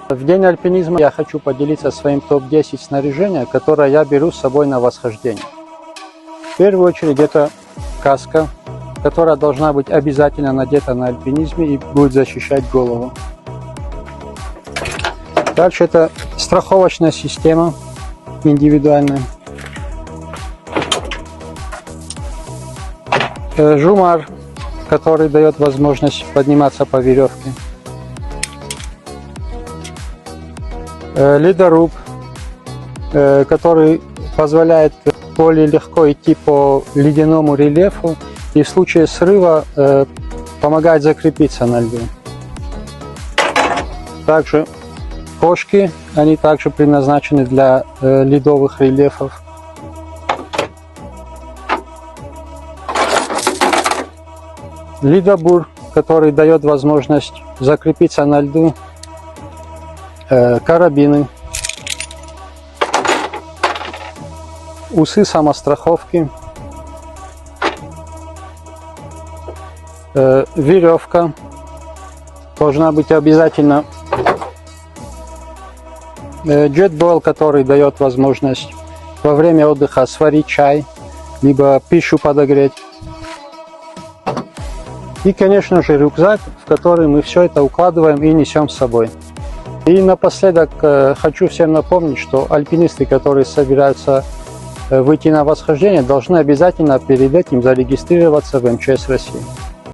В день альпинизма я хочу поделиться своим топ-10 снаряжения, которое я беру с собой на восхождение. В первую очередь это каска, которая должна быть обязательно надета на альпинизме и будет защищать голову. Дальше это страховочная система индивидуальная. Жумар, который дает возможность подниматься по веревке. Ледоруб, который позволяет более легко идти по ледяному рельефу и в случае срыва помогает закрепиться на льду. Также кошки, они также предназначены для ледовых рельефов. Ледобур, который дает возможность закрепиться на льду. Карабины, усы самостраховки, веревка, должна быть обязательно, джетбойл, который дает возможность во время отдыха сварить чай, либо пищу подогреть. И, конечно же, рюкзак, в который мы все это укладываем и несем с собой. И напоследок хочу всем напомнить, что альпинисты, которые собираются выйти на восхождение, должны обязательно перед этим зарегистрироваться в МЧС России.